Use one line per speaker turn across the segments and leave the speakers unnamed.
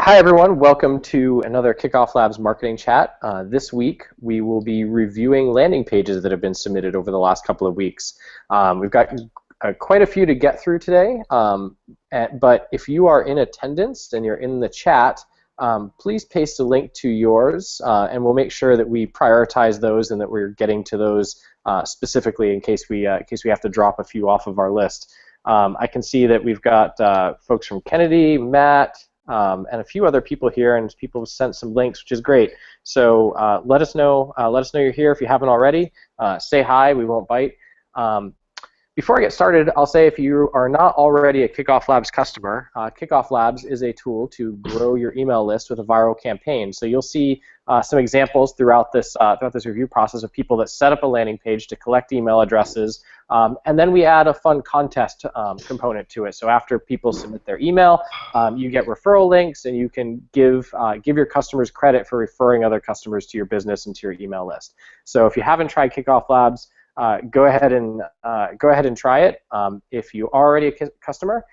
Hi everyone, welcome to another KickoffLabs marketing chat. This week we will be reviewing landing pages that have been submitted over the last couple of weeks. We've got quite a few to get through today, but if you are in attendance and you're in the chat, please paste a link to yours and we'll make sure that we prioritize those and that we're getting to those specifically in case we have to drop a few off of our list. I can see that we've got folks from Kennedy, Matt, and a few other people here, and people have sent some links, which is great. So let us know you're here if you haven't already. Say hi, we won't bite. Before I get started, I'll say if you are not already a KickoffLabs customer, KickoffLabs is a tool to grow your email list with a viral campaign. So you'll see some examples throughout this review process of people that set up a landing page to collect email addresses, and then we add a fun contest component to it. So after people submit their email, you get referral links, and you can give your customers credit for referring other customers to your business and to your email list. So if you haven't tried KickoffLabs, go ahead and try it. If you are already a customer,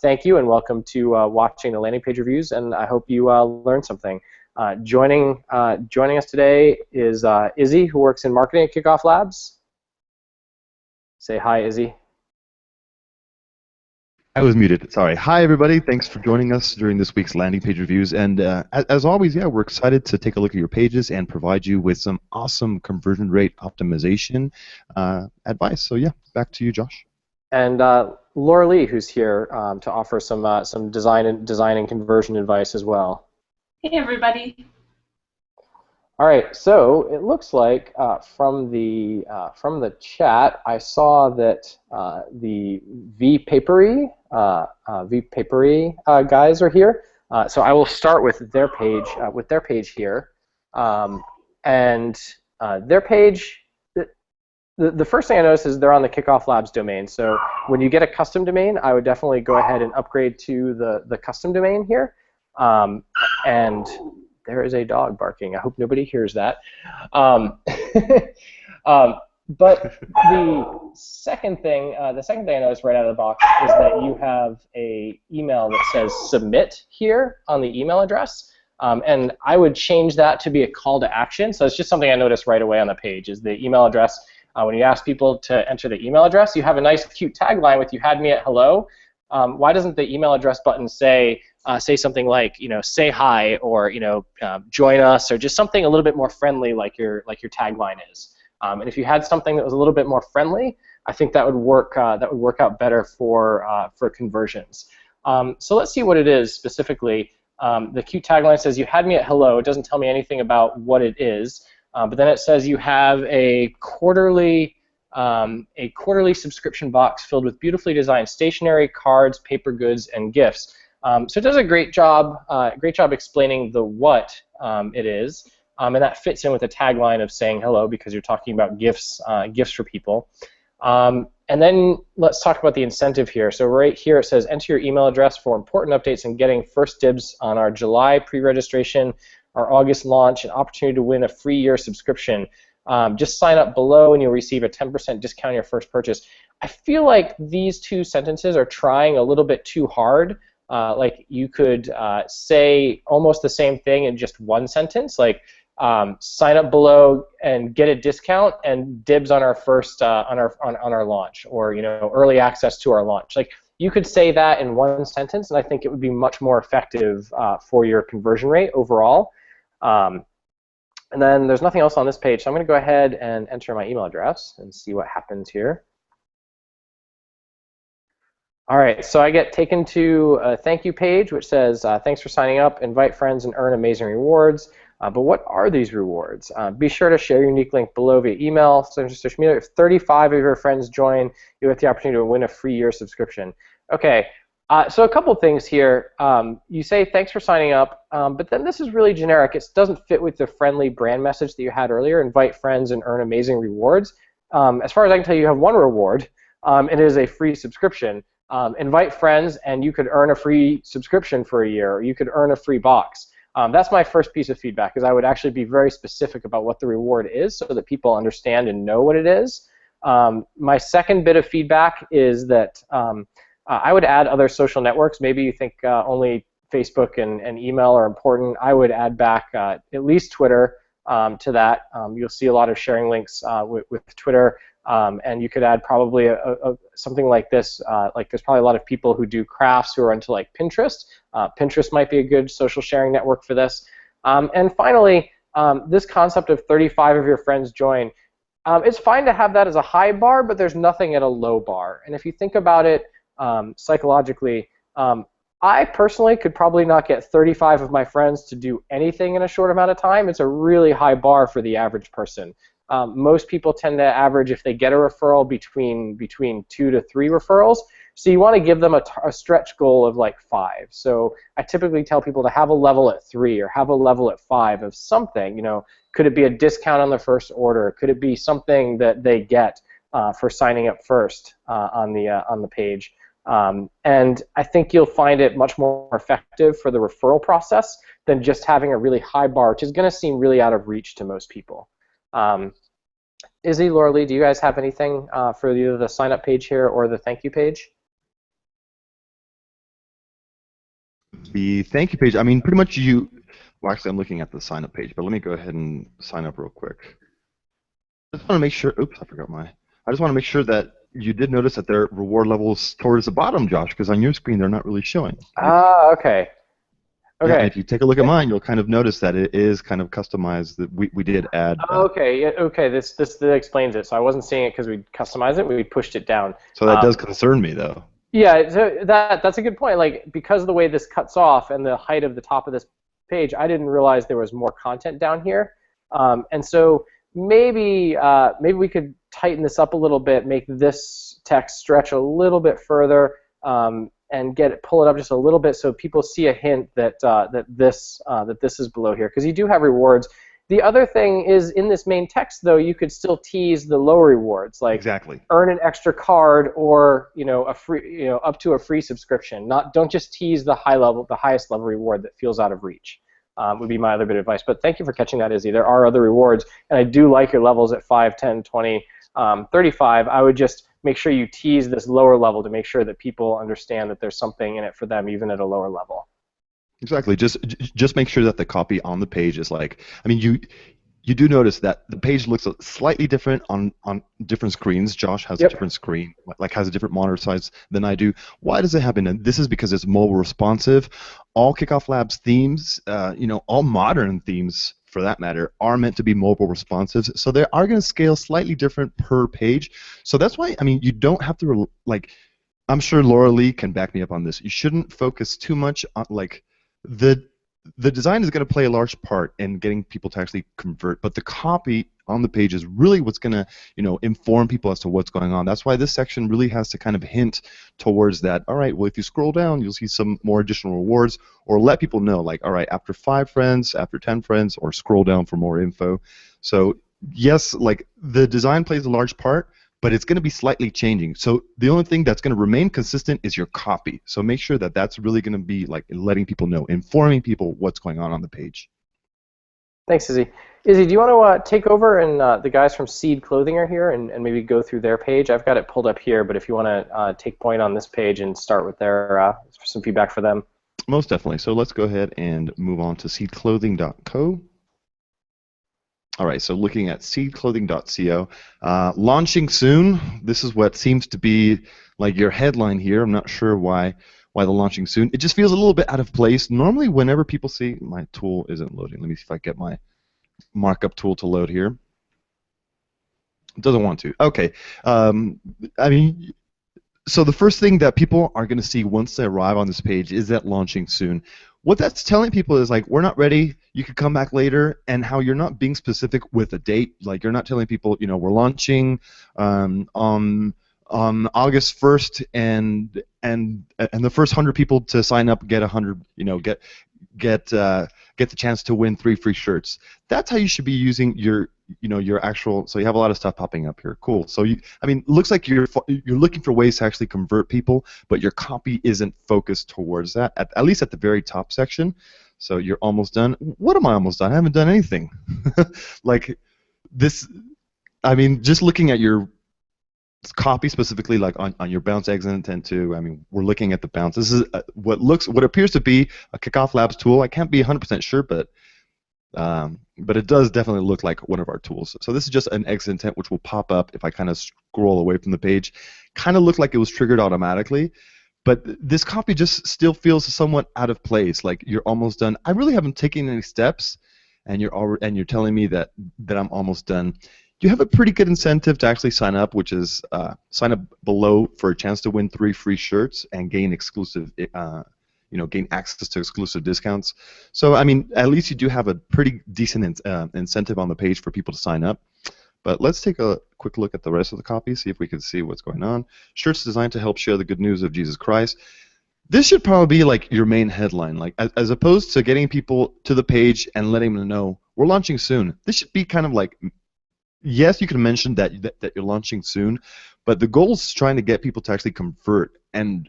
thank you and welcome to watching the landing page reviews, and I hope you learned something. Joining us today is Izzy, who works in marketing at KickoffLabs. Say hi, Izzy.
I was muted, sorry. Hi everybody, thanks for joining us during this week's landing page reviews, and as always, yeah, we're excited to take a look at your pages and provide you with some awesome conversion rate optimization advice. So yeah, back to you, Josh.
And Laura Lee, who's here to offer some design and conversion advice as well.
Hey everybody.
All right, so it looks like from the chat, I saw that the VPapery guys are here. So I will start with their page here, and their page. The first thing I noticed is they're on the KickoffLabs domain. So when you get a custom domain, I would definitely go ahead and upgrade to the custom domain here, and there is a dog barking. I hope nobody hears that. But the second thing I noticed right out of the box is that you have a email that says submit here on the email address, and I would change that to be a call to action. So it's just something I noticed right away on the page is the email address. When you ask people to enter the email address, you have a nice cute tagline with "You had me at hello." Why doesn't the email address button say something like, say hi, or join us, or just something a little bit more friendly like your tagline is? And if you had something that was a little bit more friendly, I think that would work out better for conversions. So let's see what it is specifically. The cute tagline says "You had me at hello." It doesn't tell me anything about what it is, but then it says you have a quarterly subscription box filled with beautifully designed stationery, cards, paper goods, and gifts. So it does a great job explaining the what it is, and that fits in with the tagline of saying hello because you're talking about gifts for people. And then let's talk about the incentive here. So right here it says enter your email address for important updates and getting first dibs on our July pre-registration, our August launch, an opportunity to win a free year subscription. Just sign up below and you'll receive a 10% discount on your first purchase. I feel like these two sentences are trying a little bit too hard. Like you could say almost the same thing in just one sentence, like sign up below and get a discount and dibs on our first on our launch, or early access to our launch. Like you could say that in one sentence, and I think it would be much more effective for your conversion rate overall. And then there's nothing else on this page, so I'm going to go ahead and enter my email address and see what happens here. All right, so I get taken to a thank you page which says, thanks for signing up, invite friends and earn amazing rewards. But what are these rewards? Be sure to share your unique link below via email, social media. If 35 of your friends join, you get the opportunity to win a free year subscription. Okay, so a couple things here. You say thanks for signing up, but then this is really generic. It doesn't fit with the friendly brand message that you had earlier, invite friends and earn amazing rewards. As far as I can tell, you have one reward. It is a free subscription. Invite friends and you could earn a free subscription for a year, or you could earn a free box. That's my first piece of feedback, is I would actually be very specific about what the reward is so that people understand and know what it is. My second bit of feedback is that I would add other social networks. Maybe you think only Facebook and email are important. I would add back at least Twitter to that. You'll see a lot of sharing links with Twitter, and you could add probably something like this. Like there's probably a lot of people who do crafts who are into like Pinterest. Pinterest might be a good social sharing network for this. And finally, this concept of 35 of your friends join. It's fine to have that as a high bar, but there's nothing at a low bar. And if you think about it psychologically, I personally could probably not get 35 of my friends to do anything in a short amount of time. It's a really high bar for the average person. Most people tend to average, if they get a referral, between 2 to 3 referrals. So you want to give them a stretch goal of like 5. So I typically tell people to have a level at 3 or have a level at 5 of something. Could it be a discount on the first order? Could it be something that they get for signing up first on the page? And I think you'll find it much more effective for the referral process than just having a really high bar, which is going to seem really out of reach to most people. Izzy, Laura Lee, do you guys have anything for either the sign-up page here or the thank you page?
The thank you page, I mean, pretty much well, actually, I'm looking at the sign-up page, but let me go ahead and sign up real quick. I just want to make sure, oops, I just want to make sure that you did notice that there are reward levels towards the bottom, Josh, because on your screen they're not really showing.
Ah, okay. Okay.
Yeah, if you take a look at mine, you'll kind of notice that it is kind of customized. That we did add.
Okay. Yeah, okay. This explains it. So I wasn't seeing it because we customized it. We pushed it down.
So that does concern me, though.
Yeah. So that's a good point. Like because of the way this cuts off and the height of the top of this page, I didn't realize there was more content down here. And so maybe we could tighten this up a little bit, make this text stretch a little bit further. And pull it up just a little bit so people see a hint that this is below here, because you do have rewards. The other thing is in this main text though, you could still tease the lower rewards, like
exactly.
Earn an extra card or a free up to a free subscription. Don't just tease the highest level reward that feels out of reach. Would be my other bit of advice. But thank you for catching that, Izzy. There are other rewards, and I do like your levels at 5, 10, 20, 35. I would just make sure you tease this lower level to make sure that people understand that there's something in it for them even at a lower level.
Exactly. Just make sure that the copy on the page is like, I mean, you do notice that the page looks slightly different on different screens. Josh has a different screen, like has a different monitor size than I do. Why does it happen? And this is because it's mobile responsive. All KickoffLabs themes, all modern themes for that matter, are meant to be mobile responsive. So they are going to scale slightly different per page. So that's why, I mean, you don't have to, I'm sure Laura Lee can back me up on this. You shouldn't focus too much on, the design is going to play a large part in getting people to actually convert, but the copy on the page is really what's going to, inform people as to what's going on. That's why this section really has to kind of hint towards that. All right, well, if you scroll down, you'll see some more additional rewards, or let people know, like, all right, after 5 friends, after 10 friends, or scroll down for more info. So yes, like the design plays a large part, but it's going to be slightly changing. So the only thing that's going to remain consistent is your copy. So make sure that that's really going to be like letting people know, informing people what's going on the page.
Thanks, Izzy. Izzy, do you want to take over, and the guys from Seed Clothing are here, and maybe go through their page? I've got it pulled up here, but if you want to take point on this page and start with their some feedback for them.
Most definitely. So let's go ahead and move on to seedclothing.co. All right, so looking at seedclothing.co, launching soon. This is what seems to be like your headline here. I'm not sure why the launching soon. It just feels a little bit out of place. Normally, whenever people see my tool isn't loading. Let me see if I get my markup tool to load here. It doesn't want to. Okay. I mean, so the first thing that people are going to see once they arrive on this page is that launching soon. What that's telling people is, like, we're not ready, you could come back later, and how you're not being specific with a date. Like, you're not telling people, we're launching on August 1st, and the first 100 people to sign up get 100, get the chance to win 3 free shirts. That's how you should be using your actual. So you have a lot of stuff popping up here. Cool. So it looks like you're looking for ways to actually convert people, but your copy isn't focused towards that. At least at the very top section. So you're almost done. What am I almost done? I haven't done anything. Like this. I mean, just looking at your copy specifically like on your bounce exit intent too. I mean, we're looking at the bounce. This is what appears to be a KickoffLabs tool. I can't be 100% sure, but it does definitely look like one of our tools. So this is just an exit intent which will pop up if I kind of scroll away from the page. Kind of looked like it was triggered automatically, but this copy just still feels somewhat out of place. Like you're almost done. I really haven't taken any steps, and you're telling me that I'm almost done. You have a pretty good incentive to actually sign up, which is sign up below for a chance to win 3 free shirts and gain exclusive gain access to exclusive discounts. So, I mean, at least you do have a pretty decent incentive on the page for people to sign up. But let's take a quick look at the rest of the copy, see if we can see what's going on. Shirts designed to help share the good news of Jesus Christ. This should probably be like your main headline, like as opposed to getting people to the page and letting them know we're launching soon. This should be kind of like, yes, you can mention that you're launching soon, but the goal is trying to get people to actually convert. And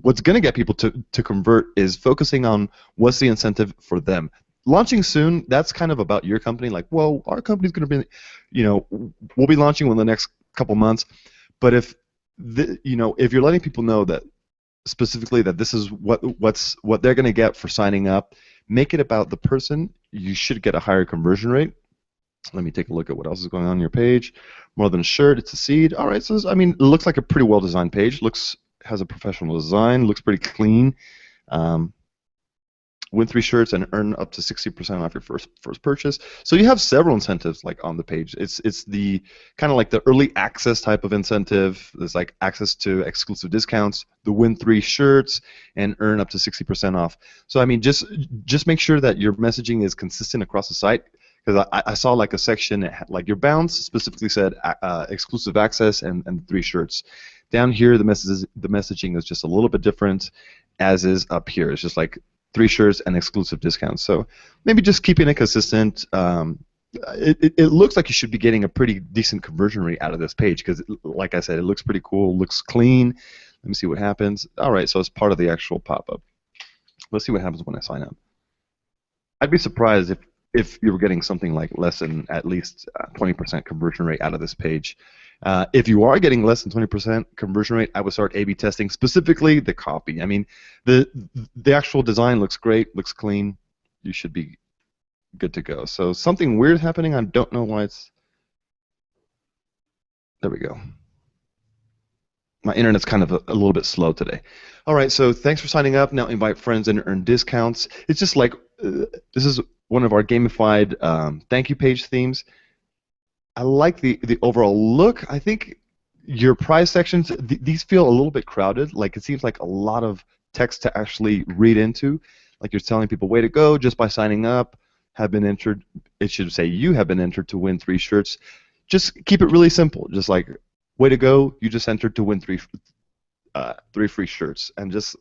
what's going to get people to convert is focusing on what's the incentive for them. Launching soon, that's kind of about your company. Like, well, our company's going to be, we'll be launching within the next couple months. But if you're letting people know that specifically that this is what they're going to get for signing up, make it about the person. You should get a higher conversion rate. Let me take a look at what else is going on your page. More than a shirt, it's a seed. All right, so I mean, it looks like a pretty well-designed page. Has a professional design. Looks pretty clean. Win 3 shirts and earn up to 60% off your first purchase. So you have several incentives like on the page. It's the kind of like the early access type of incentive. There's like access to exclusive discounts, the win 3 shirts, and earn up to 60% off. So I mean, just make sure that your messaging is consistent across the site. Because I saw like a section, like your bounce specifically said exclusive access and 3 shirts. Down here, the messaging is just a little bit different, as is up here. It's just like 3 shirts and exclusive discounts. So maybe just keeping it consistent. It looks like you should be getting a pretty decent conversion rate out of this page because, like I said, it looks pretty cool, looks clean. Let me see what happens. All right, so it's part of the actual pop-up. Let's see what happens when I sign up. I'd be surprised if you were getting something like less than at least 20% conversion rate out of this page. If you are getting less than 20% conversion rate, I would start A/B testing, specifically the copy. I mean, the actual design looks great, looks clean. You should be good to go. So something weird happening. I don't know why it's. There we go. My internet's kind of a little bit slow today. All right, so thanks for signing up. Now invite friends and earn discounts. It's just like this is one of our gamified thank you page themes. I like the overall look. I think your prize sections, these feel a little bit crowded. Like it seems like a lot of text to actually read into. Like you're telling people, way to go, just by signing up, have been entered. It should say you have been entered to win 3 shirts. Just keep it really simple. Just like, way to go, you just entered to win 3 free shirts. And just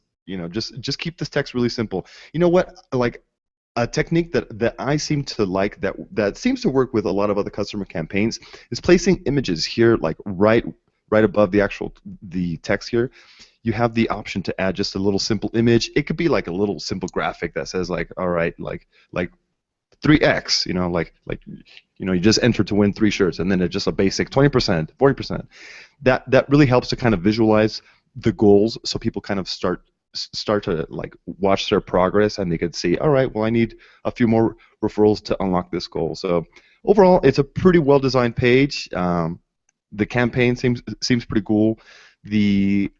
keep this text really simple. You know what? Like, a technique that I seem to like that seems to work with a lot of other customer campaigns is placing images here, like right above the text here. You have the option to add just a little simple image. It could be like a little simple graphic that says like, all right, like 3x, you just entered to win 3 shirts, and then it's just a basic 20%, 40%. That really helps to kind of visualize the goals, so people kind of start to like watch their progress, and they could see, all right, well, I need a few more referrals to unlock this goal. So overall, it's a pretty well designed page. The campaign seems pretty cool. The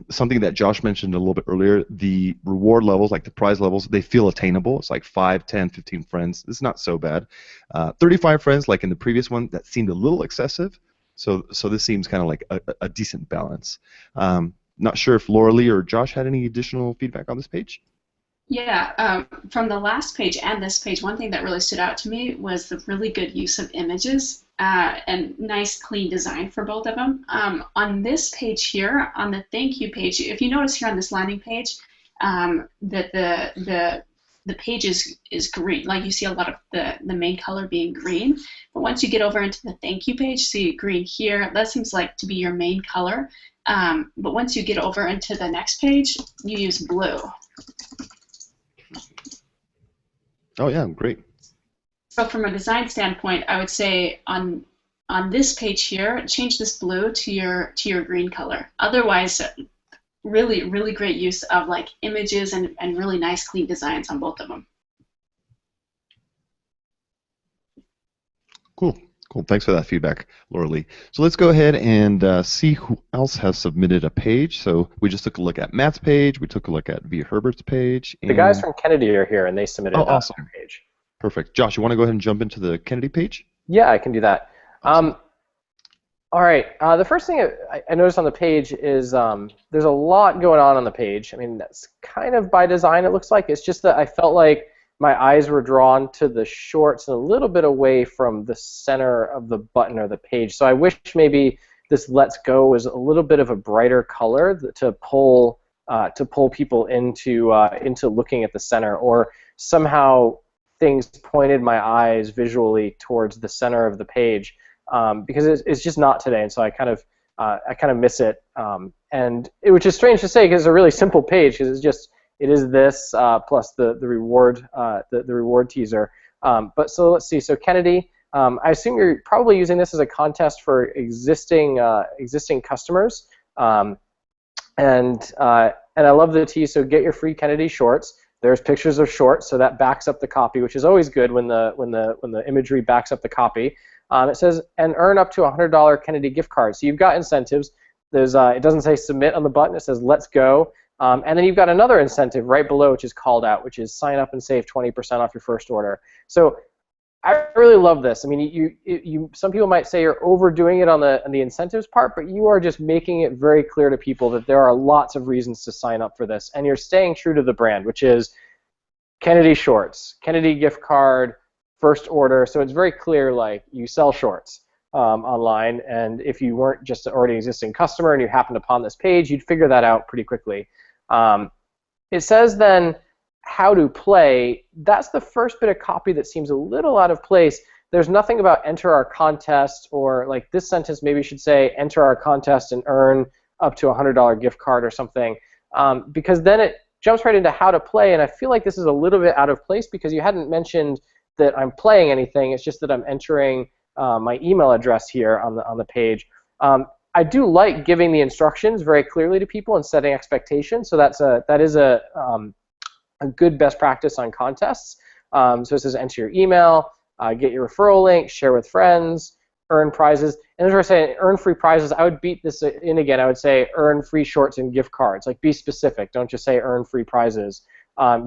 something that Josh mentioned a little bit earlier, the reward levels, like the prize levels, they feel attainable. It's like 5, 10, 15 friends. It's not so bad. 35 friends, like in the previous one, that seemed a little excessive. So this seems kind of like a decent balance. Not sure if Laura Lee or Josh had any additional feedback on this page.
Yeah, from the last page and this page, one thing that really stood out to me was the really good use of images and nice, clean design for both of them. On this page here, on the thank you page, if you notice here on this landing page, that the page is green. Like you see a lot of the main color being green. But once you get over into the thank you page, see green here, that seems like to be your main color. But once you get over into the next page, you use blue.
Oh yeah, great.
So from a design standpoint, I would say on on this page here, change this blue to your green color. Otherwise, really, really great use of like images and really nice clean designs on both of them.
Cool. Cool. Thanks for that feedback, Laura Lee. So let's go ahead and see who else has submitted a page. So we just took a look at Matt's page. We took a look at V. Herbert's page.
The guys from Kennedy are here, and they submitted
awesome.
their page.
Perfect. Josh, you want to go ahead and jump into the Kennedy page?
Yeah, I can do that.
Awesome.
All right. The first thing I noticed on the page is there's a lot going on the page. I mean, that's kind of by design, it looks like. It's just that I felt like my eyes were drawn to the shorts and a little bit away from the center of the button or the page. So I wish maybe this "Let's Go" was a little bit of a brighter color to pull people into looking at the center, or somehow things pointed my eyes visually towards the center of the page, because it's just not today, and so I kind of miss it. Which is strange to say because it's a really simple page, because it is this plus the reward teaser. But so let's see. So Kennedy, I assume you're probably using this as a contest for existing customers, and I love the tease. So get your free Kennedy shorts. There's pictures of shorts, so that backs up the copy, which is always good when the imagery backs up the copy. It says, and earn up to a $100 Kennedy gift card. So you've got incentives. There's it doesn't say submit on the button. It says let's go. And then you've got another incentive right below, which is called out, which is sign up and save 20% off your first order. So I really love this. I mean, some people might say you're overdoing it on the incentives part, but you are just making it very clear to people that there are lots of reasons to sign up for this, and you're staying true to the brand, which is Kennedy shorts, Kennedy gift card, first order. So it's very clear, like, you sell shorts online, and if you weren't just an already existing customer and you happened upon this page, you'd figure that out pretty quickly. It says then how to play. That's the first bit of copy that seems a little out of place. There's nothing about enter our contest, or like this sentence maybe should say enter our contest and earn up to a $100 gift card or something, because then it jumps right into how to play, and I feel like this is a little bit out of place because you hadn't mentioned that I'm playing anything. It's just that I'm entering my email address here on the page. I do like giving the instructions very clearly to people and setting expectations, so that is a good best practice on contests. So it says enter your email, get your referral link, share with friends, earn prizes. And as we're saying, earn free prizes, I would beat this in again. I would say earn free shorts and gift cards. Like, be specific. Don't just say earn free prizes.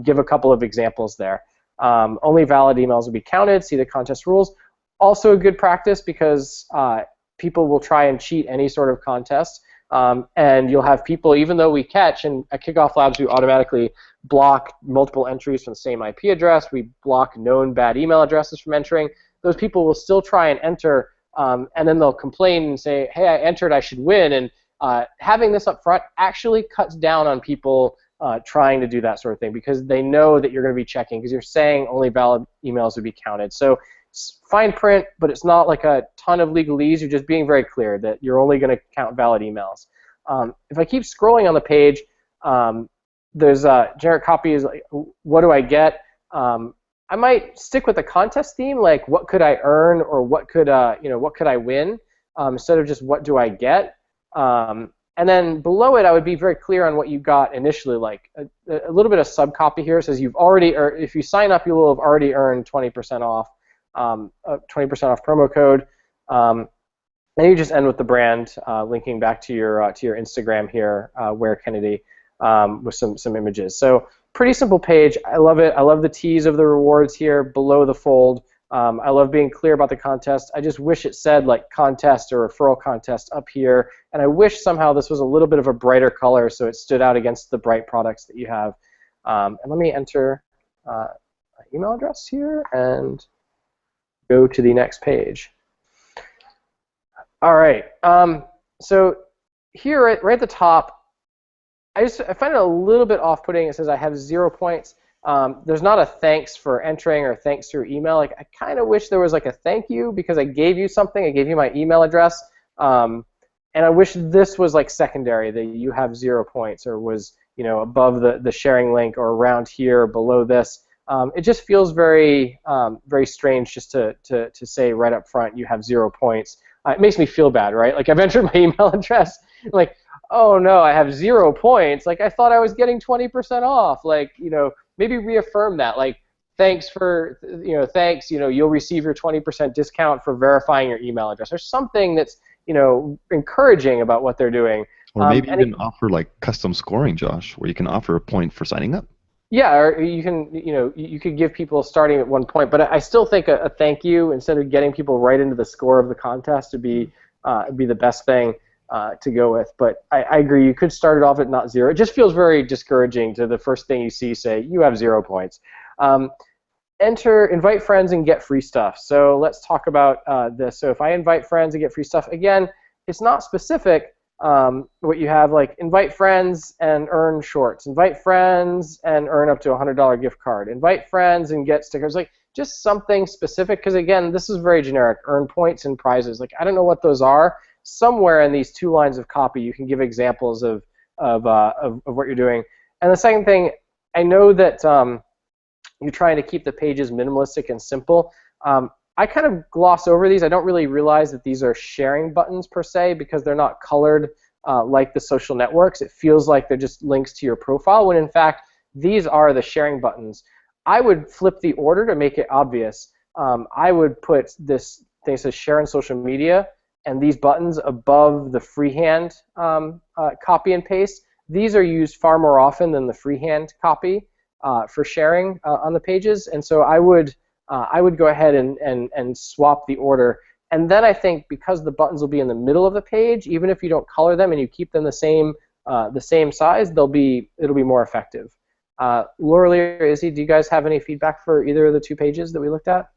Give a couple of examples there. Only valid emails will be counted. See the contest rules. Also a good practice because people will try and cheat any sort of contest. And you'll have people, even though we catch, and at KickoffLabs we automatically block multiple entries from the same IP address, we block known bad email addresses from entering, those people will still try and enter, and then they'll complain and say, hey, I entered, I should win. And having this up front actually cuts down on people trying to do that sort of thing, because they know that you're going to be checking, because you're saying only valid emails would be counted. So fine print, but it's not like a ton of legalese. You're just being very clear that you're only going to count valid emails. If I keep scrolling on the page, there's generic copy is like, what do I get? I might stick with the contest theme, like what could I earn, or what could what could I win, instead of just what do I get. And then below it, I would be very clear on what you got initially, like a little bit of sub copy here. It says you've already, or if you sign up, you will have already earned 20% off. 20% off promo code, and you just end with the brand, linking back to your Instagram here, Where Kennedy, with some images. So pretty simple page. I love it. I love the tease of the rewards here below the fold. I love being clear about the contest. I just wish it said like contest or referral contest up here, and I wish somehow this was a little bit of a brighter color so it stood out against the bright products that you have. And let me enter my email address here and go to the next page. All right. So here, right at the top, I find it a little bit off-putting. It says I have 0 points. There's not a thanks for entering or thanks through email. Like, I kind of wish there was like a thank you, because I gave you something. I gave you my email address, and I wish this was like secondary, that you have 0 points, or was above the sharing link, or around here below this. It just feels very very strange just to say right up front you have 0 points. it makes me feel bad, right? Like I've entered my email address, like, oh no, I have 0 points. Like I thought I was getting 20% off. Like, maybe reaffirm that. Like, thanks, you'll receive your 20% discount for verifying your email address, or something that's, encouraging about what they're doing.
Or maybe even offer like custom scoring, Josh, where you can offer a point for signing up.
Yeah, or you can, you could give people starting at 1 point, but I still think a thank you instead of getting people right into the score of the contest would be the best thing to go with. But I agree, you could start it off at not 0. It just feels very discouraging to the first thing you see say you have 0 points. Invite friends and get free stuff. So let's talk about this. So if I invite friends and get free stuff, again, it's not specific. What you have, like, invite friends and earn shorts, invite friends and earn up to a $100 gift card, invite friends and get stickers, like just something specific, because again, this is very generic. Earn points and prizes, like I don't know what those are. Somewhere in these 2 lines of copy you can give examples of what you're doing. And the second thing, I know that you're trying to keep the pages minimalistic and simple. I kind of gloss over these. I don't really realize that these are sharing buttons per se, because they're not colored like the social networks. It feels like they're just links to your profile, when in fact these are the sharing buttons. I would flip the order to make it obvious. I would put this thing that says share on social media and these buttons above the freehand copy and paste. These are used far more often than the freehand copy for sharing on the pages, and so I would go ahead and swap the order. And then I think because the buttons will be in the middle of the page, even if you don't color them and you keep them the same size, it'll be more effective. Laura or Izzy, do you guys have any feedback for either of the 2 pages that we looked at?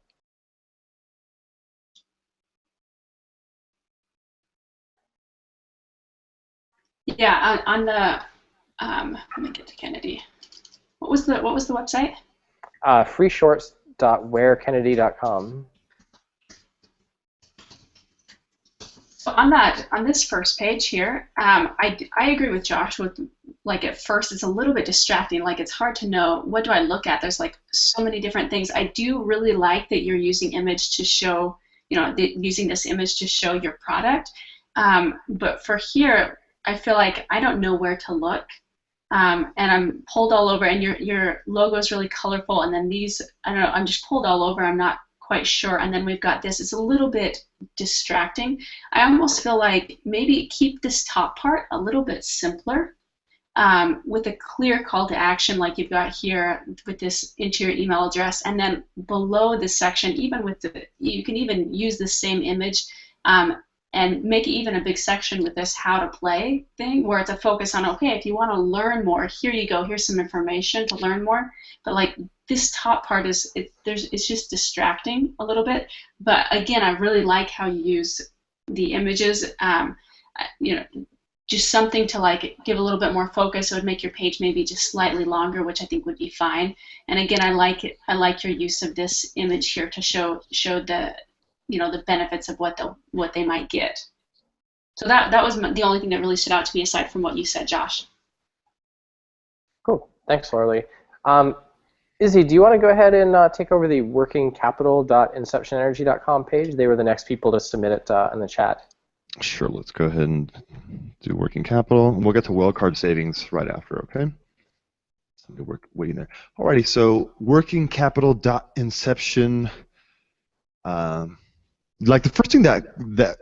Yeah, on the let me get to Kennedy. What was the website?
freeshorts.wearkennedy.com.
So on this first page here, I agree with Josh with, like, at first it's a little bit distracting. Like, it's hard to know, what do I look at? There's like so many different things. I do really like that you're using image to show, using this image to show your product. But for here, I feel like I don't know where to look. And I'm pulled all over, and your logo is really colorful, and then these, I don't know, I'm just pulled all over. I'm not quite sure. And then we've got this. It's a little bit distracting. I almost feel like maybe keep this top part a little bit simpler, with a clear call to action like you've got here with this into your email address, and then below this section, even with you can even use the same image and make it even a big section with this how to play thing, where it's a focus on, okay, if you want to learn more, here you go, here's some information to learn more. But like this top part it's just distracting a little bit. But again, I really like how you use the images. Just something to like give a little bit more focus. So it would make your page maybe just slightly longer, which I think would be fine. And again, I like it. I like your use of this image here to show the the benefits of what they might get. So that was the only thing that really stood out to me, aside from what you said, Josh.
Cool. Thanks, Laura. Izzy, do you want to go ahead and take over the workingcapital.inceptionenergy.com page? They were the next people to submit it in the chat.
Sure, let's go ahead and do working capital. We'll get to wildcard savings right after, okay? Somebody waiting there. Alrighty, so workingcapital.inception. Like the first thing that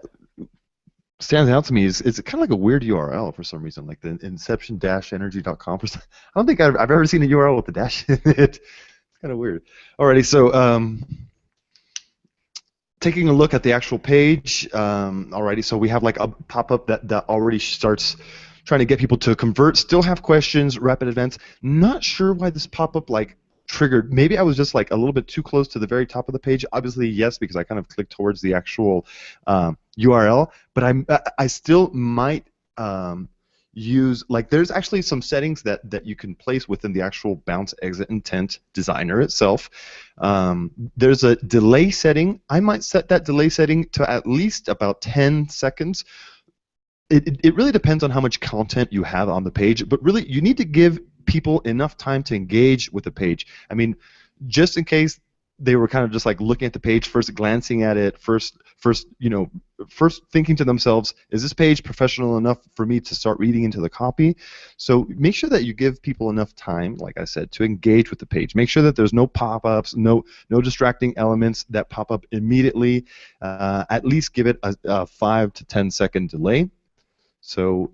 stands out to me is it's kind of like a weird URL for some reason, like the inception-energy.com. I don't think I've ever seen a URL with a dash in it. It's kind of weird. Alrighty, so taking a look at the actual page. Alrighty, so we have like a pop-up that already starts trying to get people to convert. Still have questions, rapid events. Not sure why this pop-up like triggered. Maybe I was just like a little bit too close to the very top of the page. Obviously, yes, because I kind of clicked towards the actual URL. But I still might use, like, there's actually some settings that you can place within the actual bounce exit intent designer itself. There's a delay setting. I might set that delay setting to at least about 10 seconds. It really depends on how much content you have on the page, but really you need to give people enough time to engage with the page. I mean, just in case they were kind of just like looking at the page, first glancing at it, first thinking to themselves, is this page professional enough for me to start reading into the copy? So make sure that you give people enough time, like I said, to engage with the page. Make sure that there's no pop-ups, no distracting elements that pop up immediately. At least give it a 5 to 10 second delay. So,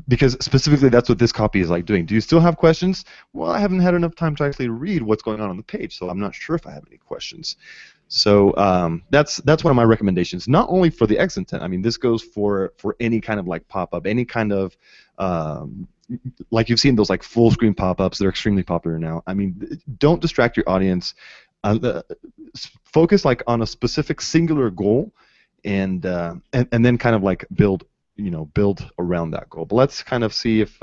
because specifically that's what this copy is like doing. Do you still have questions? Well, I haven't had enough time to actually read what's going on the page, so I'm not sure if I have any questions. So that's one of my recommendations. Not only for the X intent. I mean, this goes for any kind of like pop-up, any kind of like you've seen those like full screen pop-ups. They're extremely popular now. I mean, don't distract your audience. Focus like on a specific singular goal, and then kind of like build around that goal. But let's kind of see if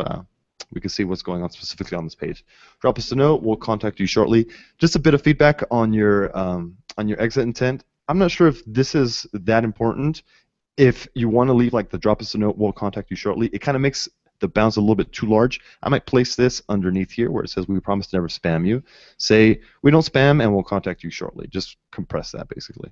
we can see what's going on specifically on this page. Drop us a note. We'll contact you shortly. Just a bit of feedback on your exit intent. I'm not sure if this is that important. If you want to leave like the drop us a note, we'll contact you shortly. It kind of makes the bounds a little bit too large. I might place this underneath here where it says we promise to never spam you. Say we don't spam and we'll contact you shortly. Just compress that basically.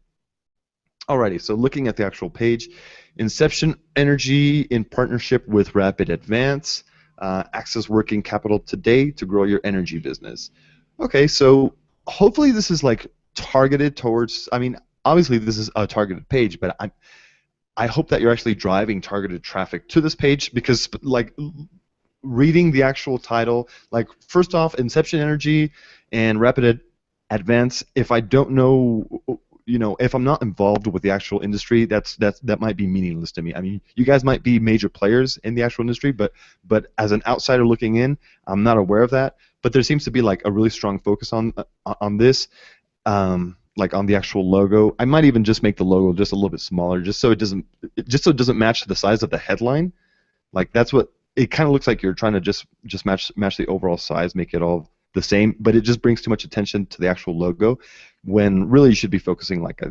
Alrighty, so looking at the actual page, Inception Energy in partnership with Rapid Advance, access working capital today to grow your energy business. Okay, so hopefully this is like targeted towards, I mean, obviously this is a targeted page, but I hope that you're actually driving targeted traffic to this page, because like reading the actual title, like first off, Inception Energy and Rapid Advance, if I don't know, if I'm not involved with the actual industry, that might be meaningless to me. I mean, you guys might be major players in the actual industry, but as an outsider looking in, I'm not aware of that. But there seems to be like a really strong focus on this, like on the actual logo. I might even just make the logo just a little bit smaller, just so it doesn't match the size of the headline. Like that's what it kind of looks like. You're trying to just match the overall size, make it all the same, but it just brings too much attention to the actual logo, when really you should be focusing, like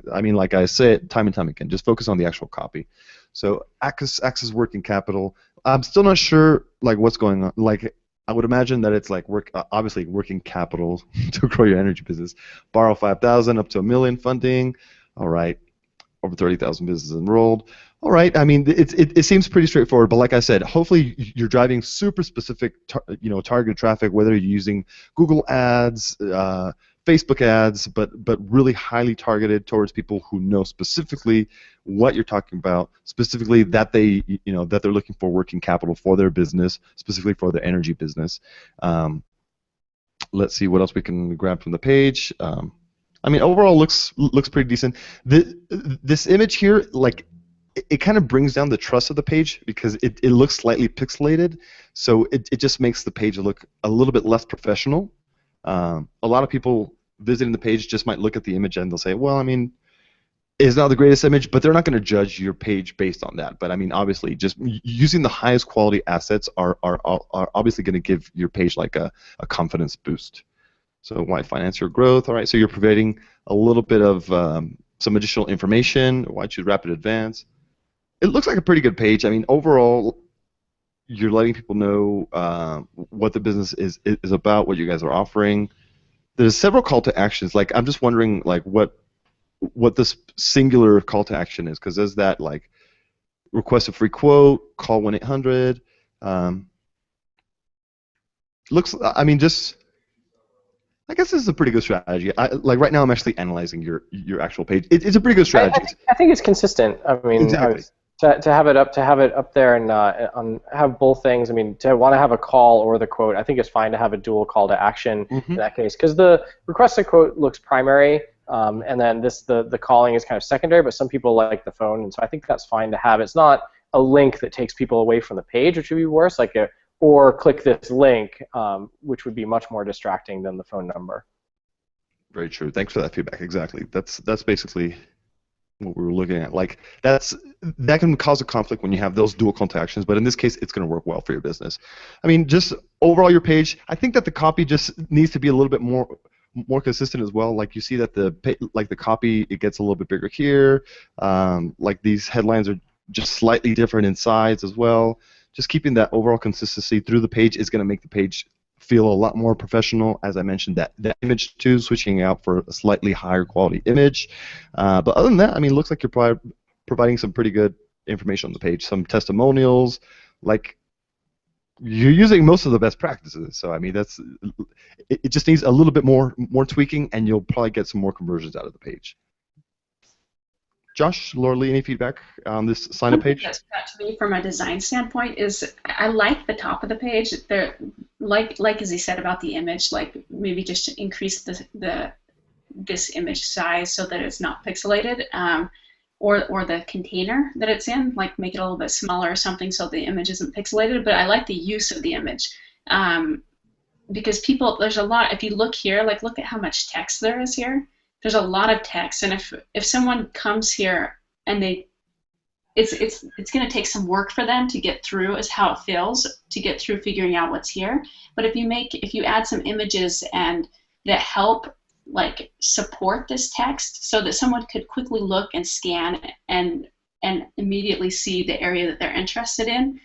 I say it time and time again, just focus on the actual copy. So access working capital. I'm still not sure like what's going on. Like I would imagine that it's like obviously working capital to grow your energy business. Borrow 5,000 up to $1 million funding. All right, over 30,000 businesses enrolled. All right, I mean, it seems pretty straightforward, but like I said, hopefully you're driving super specific, targeted traffic, whether you're using Google ads, Facebook ads, but really highly targeted towards people who know specifically what you're talking about, specifically that they're looking for working capital for their business, specifically for their energy business. Let's see what else we can grab from the page. I mean, overall looks pretty decent. This image here, like, it kind of brings down the trust of the page because it looks slightly pixelated, so it just makes the page look a little bit less professional. A lot of people visiting the page just might look at the image and they'll say, well, I mean, it's not the greatest image, but they're not going to judge your page based on that. But I mean, obviously, just using the highest quality assets are obviously going to give your page like a confidence boost. So why finance your growth? All right, so you're providing a little bit of some additional information. Why choose Rapid Advance? It looks like a pretty good page. I mean, overall, you're letting people know what the business is about, what you guys are offering. There's several call to actions. Like, I'm just wondering, like, what this singular call to action is, because there's that, like, request a free quote, call 1-800. Looks, I mean, just, I guess this is a pretty good strategy. Like right now, I'm actually analyzing your actual page. It's a pretty good strategy.
I think it's consistent. I mean,
exactly.
To have it up there and have both things. I mean, to want to have a call or the quote, I think it's fine to have a dual call to action in that case, because the request a quote looks primary, and then the calling is kind of secondary. But some people like the phone, and so I think that's fine to have. It's not a link that takes people away from the page, which would be worse. Or click this link, which would be much more distracting than the phone number.
Very true. Thanks for that feedback. Exactly. That's basically what we were looking at. Like that can cause a conflict when you have those dual call to actions, but in this case, it's going to work well for your business. I mean, just overall your page, I think that the copy just needs to be a little bit more consistent as well. Like you see that the copy, it gets a little bit bigger here. Like these headlines are just slightly different in size as well. Just keeping that overall consistency through the page is going to make the page feel a lot more professional. As I mentioned, that image too, switching out for a slightly higher quality image. But other than that, I mean, it looks like you're providing some pretty good information on the page. Some testimonials, like you're using most of the best practices. So I mean, it just needs a little bit more tweaking, and you'll probably get some more conversions out of the page. Josh, Laura Lee, any feedback on this sign-up page?
One thing that stood out to me from a design standpoint is I like the top of the page. There, like as he said about the image, like maybe just to increase this image size so that it's not pixelated, or the container that it's in, like make it a little bit smaller or something so the image isn't pixelated. But I like the use of the image, because there's a lot. If you look here, like look at how much text there is here. There's a lot of text, and if someone comes here and it's going to take some work for them to get through, is how it feels to get through figuring out what's here. But if you add some images and that help like support this text, so that someone could quickly look and scan and immediately see the area that they're interested in,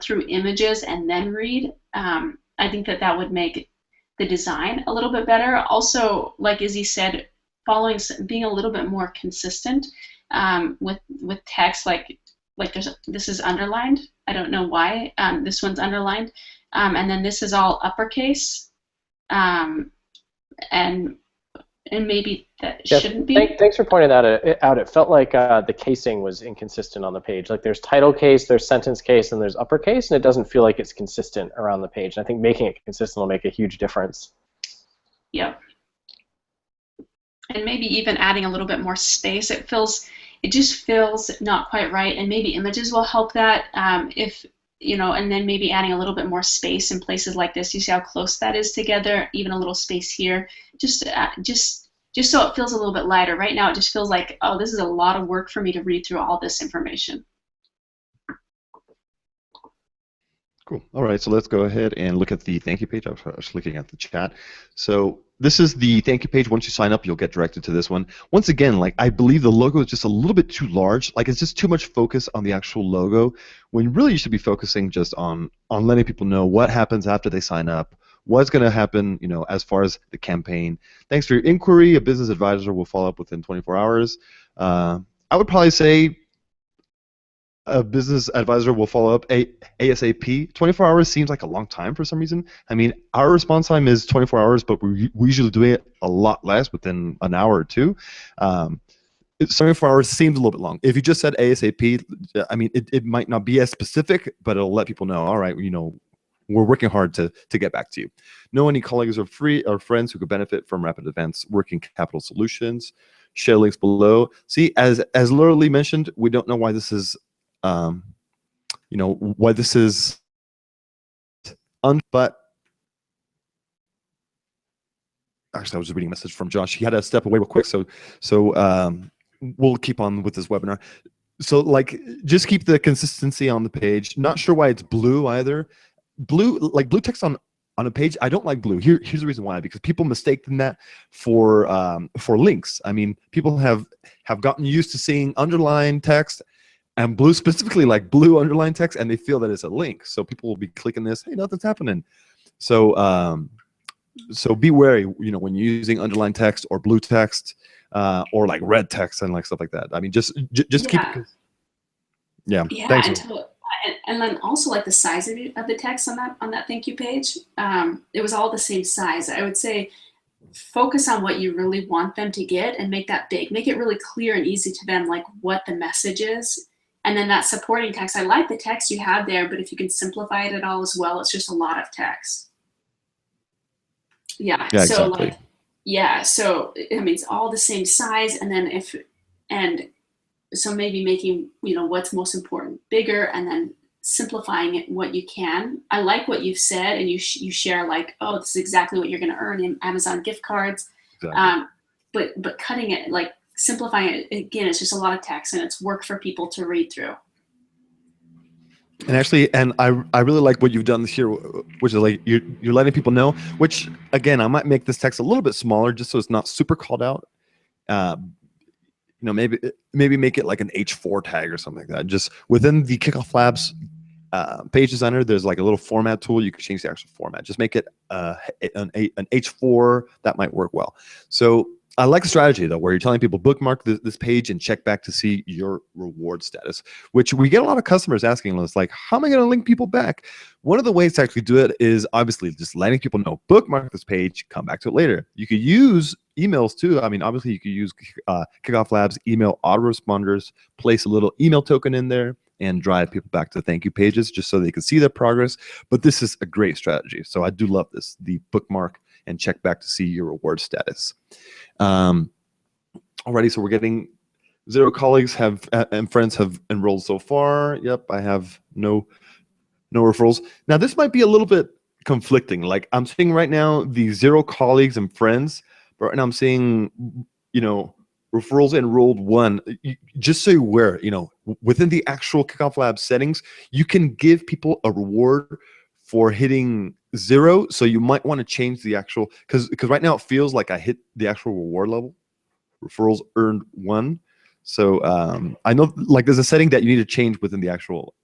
through images and then read. I think that would make the design a little bit better. Also, like Izzy said, being a little bit more consistent with text, like this is underlined. I don't know why this one's underlined, and then this is all uppercase, and maybe that shouldn't be.
Thanks for pointing that out. It felt like the casing was inconsistent on the page. Like there's title case, there's sentence case, and there's uppercase, and it doesn't feel like it's consistent around the page. And I think making it consistent will make a huge difference.
Yep. And maybe even adding a little bit more space. It just feels not quite right, and maybe images will help that. And then maybe adding a little bit more space in places like this. You see how close that is together. Even a little space here, just so it feels a little bit lighter. Right now, it just feels like, oh, this is a lot of work for me to read through all this information.
Cool. All right, so let's go ahead and look at the thank you page. I was looking at the chat. So this is the thank you page. Once you sign up, you'll get directed to this one. Once again, like I believe the logo is just a little bit too large. Like it's just too much focus on the actual logo, when really you should be focusing just on letting people know what happens after they sign up, what's going to happen, as far as the campaign. Thanks for your inquiry. A business advisor will follow up within 24 hours. I would probably say a business advisor will follow up ASAP. 24 hours seems like a long time for some reason. I mean, our response time is 24 hours, but we usually do it a lot less, within an hour or two. 24 hours seems a little bit long. If you just said ASAP, I mean, it might not be as specific, but it'll let people know, all right, we're working hard to get back to you. Know any colleagues or friends who could benefit from Rapid Events Working Capital Solutions? Share links below. See, as Laura Lee mentioned, we don't know why this is why this is but actually I was just reading a message from Josh. He had to step away real quick, so we'll keep on with this webinar. So like just keep the consistency on the page. Not sure why it's blue either. Blue text on a page, I don't like blue. Here's the reason why, because people mistake that for links. I mean, people have gotten used to seeing underlined text and blue, specifically like blue underlined text, and they feel that it's a link. So people will be clicking this, hey, nothing's happening. So so be wary, when you're using underlined text or blue text, or like red text and like stuff like that. I mean, just keep it. Yeah. Thanks.
And then also like the size of the text on that thank you page, it was all the same size. I would say focus on what you really want them to get and make that big. Make it really clear and easy to them, like what the message is. And then that supporting text, I like the text you have there, but if you can simplify it at all as well, it's just a lot of text. Yeah.
Yeah,
so
exactly.
So I mean, it's all the same size, and then so maybe making what's most important bigger, and then simplifying it what you can. I like what you've said, and you share like, oh, this is exactly what you're going to earn in Amazon gift cards. Exactly. But cutting it, like simplifying it, again, it's just a lot of text, and it's work for people to read through.
And actually, I really like what you've done here, which is like you're letting people know, which again, I might make this text a little bit smaller just so it's not super called out. Maybe make it like an H4 tag or something like that. Just within the KickoffLabs page designer, there's like a little format tool. You can change the actual format. Just make it an H4. That might work well. So I like the strategy though, where you're telling people bookmark this page and check back to see your reward status, which we get a lot of customers asking us, like, how am I going to link people back? One of the ways to actually do it is obviously just letting people know, bookmark this page, come back to it later. You could use emails too. I mean, obviously you could use KickoffLabs email autoresponders, place a little email token in there, and drive people back to thank you pages just so they can see their progress. But this is a great strategy. So I do love this, the bookmark and check back to see your reward status. Alrighty, so we're getting 0 colleagues and friends have enrolled so far. Yep, I have no referrals. Now this might be a little bit conflicting. Like I'm seeing right now the 0 colleagues and friends, but right now I'm seeing, you know, referrals enrolled 1. Just so you're aware, you know, within the actual KickoffLabs settings, you can give people a reward for hitting 0. So you might want to change the actual, because right now it feels like I hit the actual reward level. Referrals earned 1. So I know like there's a setting that you need to change within the actual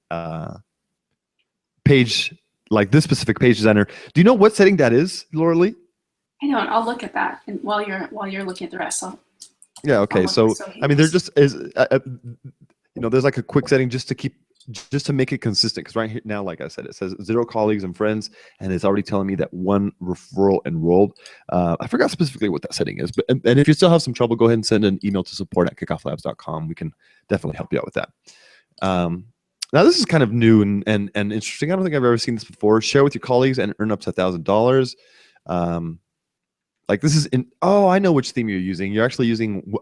page, like this specific page designer. Do you know what setting that is, Laura Lee?
I don't. I'll look at that, and while you're looking at the rest,
Yeah. Okay. So I mean, there just is, you know, there's like a quick setting just to make it consistent. Because right here now, like I said, it says 0 colleagues and friends, and it's already telling me that 1 referral enrolled. I forgot specifically what that setting is, but and if you still have some trouble, go ahead and send an email to support@kickofflabs.com. We can definitely help you out with that. Now this is kind of new and interesting. I don't think I've ever seen this before. Share with your colleagues and earn up to $1,000. Like this is oh, I know which theme you're using. You're actually using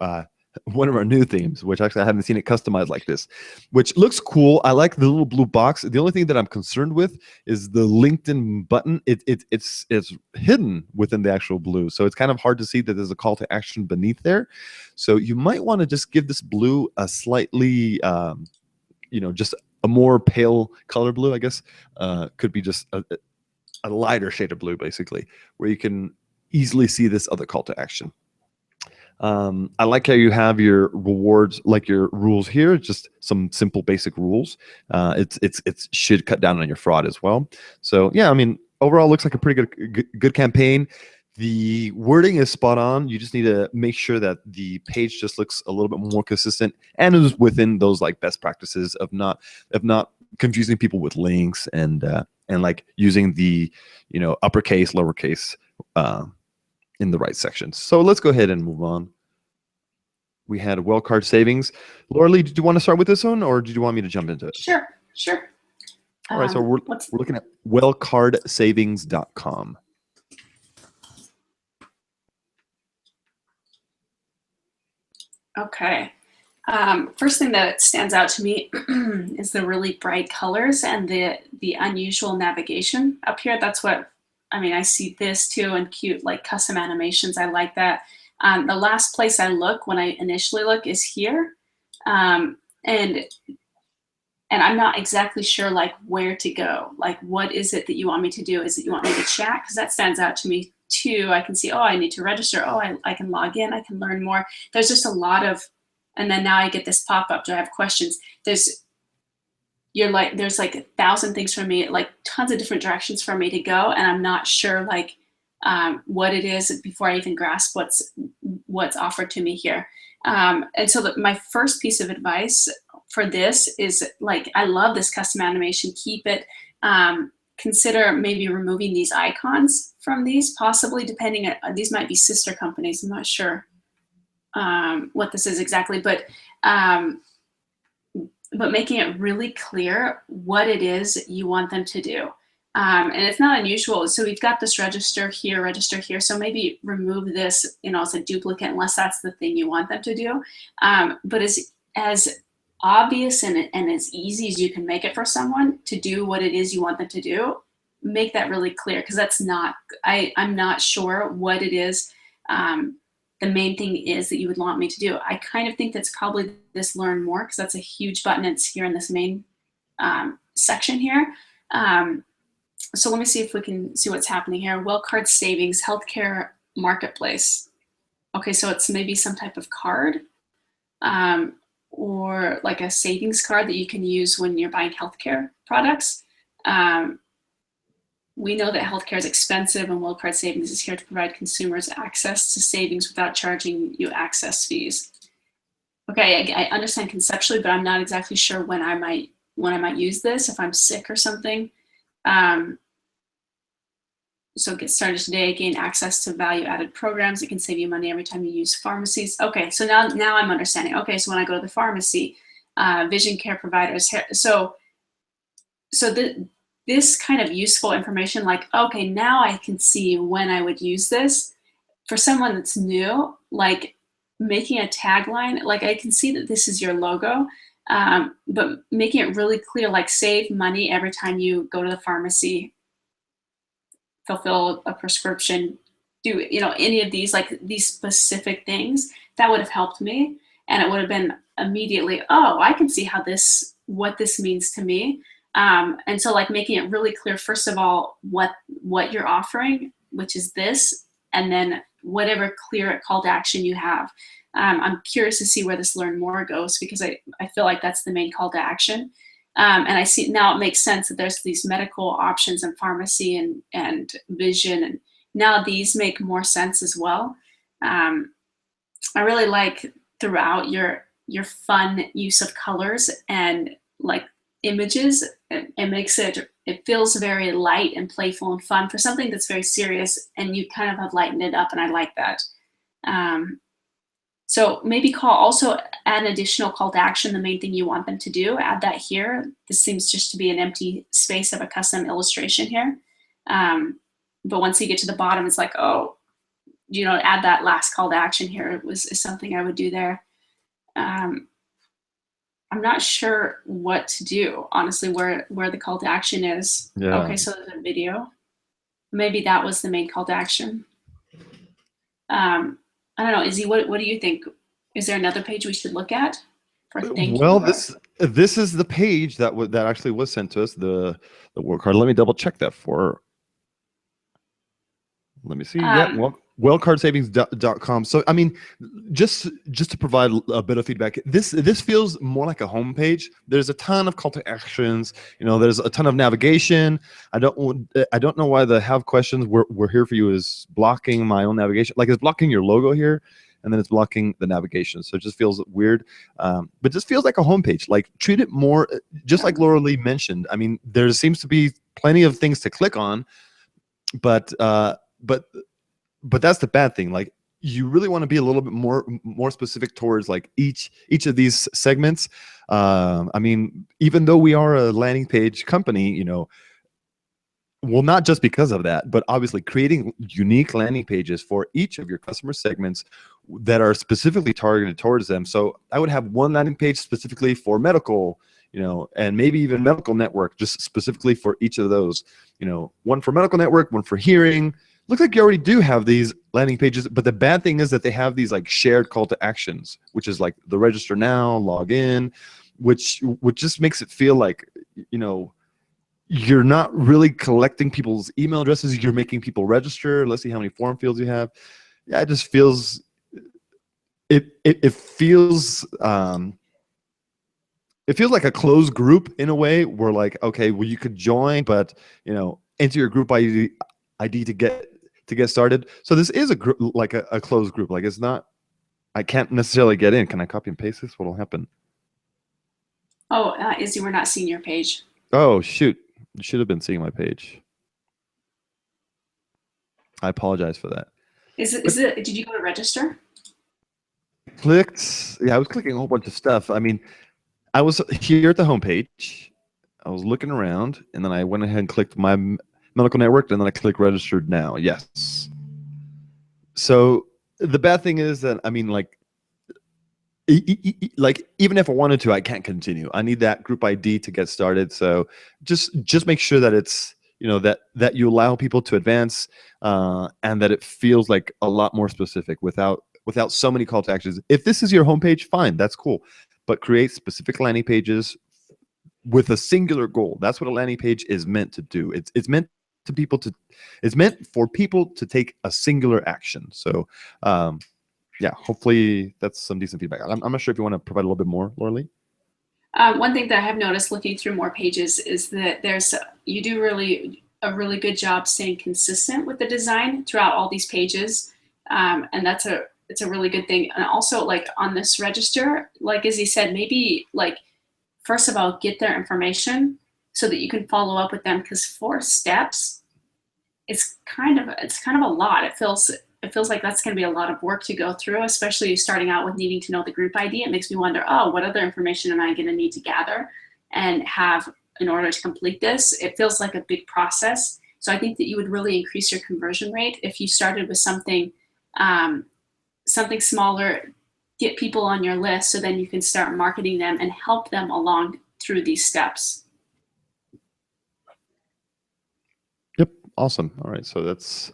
one of our new themes, which actually I haven't seen it customized like this, which looks cool. I like the little blue box. The only thing that I'm concerned with is the LinkedIn button. It's hidden within the actual blue, so it's kind of hard to see that there's a call to action beneath there. So you might want to just give this blue a slightly, you know, just a more pale color blue, I guess. Could be just a lighter shade of blue, basically, where you can easily see this other call to action. I like how you have your rewards, like your rules here, just some simple basic rules. It should cut down on your fraud as well. So yeah, I mean, overall looks like a pretty good campaign. The wording is spot on. You just need to make sure that the page just looks a little bit more consistent and is within those like best practices of not confusing people with links and like using the, you know, uppercase, lowercase in the right sections. So let's go ahead and move on. We had well card savings. Laura Lee, did you want to start with this one, or did you want me to jump into it?
Sure.
All right, so we're looking at wellcardsavings.com.
Okay. First thing that stands out to me is the really bright colors and the unusual navigation up here. That's what, I mean, I see this too, and cute like custom animations. I like that. The last place I look when I initially look is here. And I'm not exactly sure like where to go. Like, what is it that you want me to do? Is it you want me to chat? Because that stands out to me too. I can see, oh, I need to register. Oh, I can log in. I can learn more. There's just a lot of, and then now I get this pop-up. Do I have questions? There's like 1,000 things for me, like tons of different directions for me to go, and I'm not sure like what it is before I even grasp what's offered to me here. And so my first piece of advice for this is, like, I love this custom animation. Keep it. Consider maybe removing these icons from these, possibly, depending on, these might be sister companies. I'm not sure what this is exactly, but making it really clear what it is you want them to do. And it's not unusual. So we've got this register here. So maybe remove this, you know, as a duplicate, unless that's the thing you want them to do. But as obvious and as easy as you can make it for someone to do what it is you want them to do, make that really clear, because that's not, I'm not sure what it is the main thing is that you would want me to do. I kind of think that's probably this learn more, because that's a huge button. It's here in this main section here. So let me see if we can see what's happening here. Well card savings, healthcare marketplace. Okay, so it's maybe some type of card. or like a savings card that you can use when you're buying healthcare products. We know that healthcare is expensive, and World Card Savings is here to provide consumers access to savings without charging you access fees. Okay, I understand conceptually, but I'm not exactly sure when I might use this, if I'm sick or something. So get started today, gain access to value-added programs that can save you money every time you use pharmacies. Okay, so now I'm understanding. Okay, so when I go to the pharmacy, vision care providers, this kind of useful information, like, okay, now I can see when I would use this. For someone that's new, like making a tagline, like I can see that this is your logo, but making it really clear, like save money every time you go to the pharmacy, fulfill a prescription, do any of these, like these specific things, that would have helped me, and it would have been immediately, oh, I can see what this means to me. And so like making it really clear, first of all, what you're offering, which is this, and then whatever clear call to action you have. I'm curious to see where this learn more goes, because I feel like that's the main call to action. And I see now it makes sense that there's these medical options in pharmacy and vision, and now these make more sense as well. I really like throughout your fun use of colors and like images. It feels very light and playful and fun for something that's very serious, and you kind of have lightened it up, and I like that. So maybe also add an additional call to action, the main thing you want them to do, add that here. This seems just to be an empty space of a custom illustration here. But once you get to the bottom, it's like, oh, add that last call to action here is something I would do there. I'm not sure what to do, honestly, where the call to action is.
Yeah.
Okay, so there's a video. Maybe that was the main call to action. I don't know, Izzy, what do you think? Is there another page we should look at for thank you?
Well, this is the page that actually was sent to us, the work card. Let me double check that let me see. Yeah, wellcardsavings.com. So I mean, just to provide a bit of feedback, this feels more like a home page. There's a ton of call to actions. There's a ton of navigation. I don't know why the have questions we're here for you is blocking my own navigation. Like it's blocking your logo here, and then it's blocking the navigation. So it just feels weird. But just feels like a home page. Like treat it more just like Laura Lee mentioned. I mean, there seems to be plenty of things to click on, but that's the bad thing. Like you really want to be a little bit more specific towards like each of these segments. I mean, even though we are a landing page company, well, not just because of that, but obviously creating unique landing pages for each of your customer segments that are specifically targeted towards them. So I would have one landing page specifically for medical, and maybe even medical network, just specifically for each of those, one for medical network, one for hearing. Looks like you already do have these landing pages, but the bad thing is that they have these like shared call to actions, which is like the register now, log in, which just makes it feel like, you're not really collecting people's email addresses. You're making people register. Let's see how many form fields you have. Yeah, it just feels, it feels like a closed group in a way where like, okay, well you could join, but enter your group ID to get started. So this is a group, like a closed group. Like it's not, I can't necessarily get in. Can I copy and paste this? What'll happen?
Oh, Izzy, we're not seeing your page.
Oh shoot, you should have been seeing my page. I apologize for that.
Did you go to register?
Yeah, I was clicking a whole bunch of stuff. I mean, I was here at the homepage. I was looking around, and then I went ahead and clicked my medical network, and then I click registered now. Yes. So the bad thing is that, I mean, like even if I wanted to, I can't continue. I need that group ID to get started. So just make sure that it's, that you allow people to advance, and that it feels like a lot more specific without so many call to actions. If this is your homepage, fine, that's cool. But create specific landing pages with a singular goal. That's what a landing page is meant to do. It's meant for people to take a singular action. So yeah, hopefully that's some decent feedback. I'm not sure if you want to provide a little bit more, Laura.
One thing that I have noticed looking through more pages is that you do a really good job staying consistent with the design throughout all these pages, and it's a really good thing. And also, like on this register, like as he said, maybe like first of all get their information so that you can follow up with them, because 4 steps, it's kind of a lot. It feels like that's going to be a lot of work to go through, especially starting out with needing to know the group ID. It makes me wonder, oh, what other information am I going to need to gather and have in order to complete this? It feels like a big process. So I think that you would really increase your conversion rate if you started with something smaller, get people on your list, so then you can start marketing them and help them along through these steps.
Yep, awesome. All right, so that's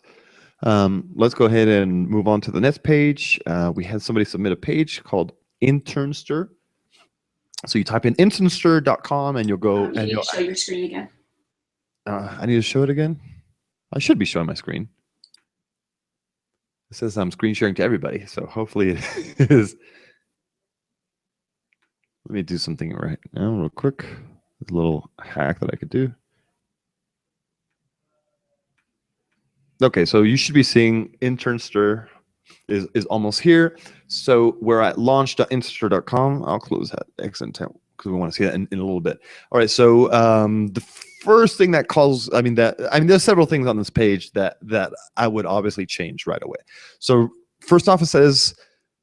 let's go ahead and move on to the next page. We had somebody submit a page called Internster. So you type in internster.com and you'll go and
you'll show your screen again.
I need to show it again. I should be showing my screen. It says I'm screen sharing to everybody, so hopefully it is. Let me do something right now real quick. There's a little hack that I could do. Okay, so you should be seeing Internster is almost here. So we're at launch.internster.com. I'll close that exit tab because we want to see that in a little bit. All right, so the first thing that calls, there's several things on this page that I would obviously change right away. So first off, it says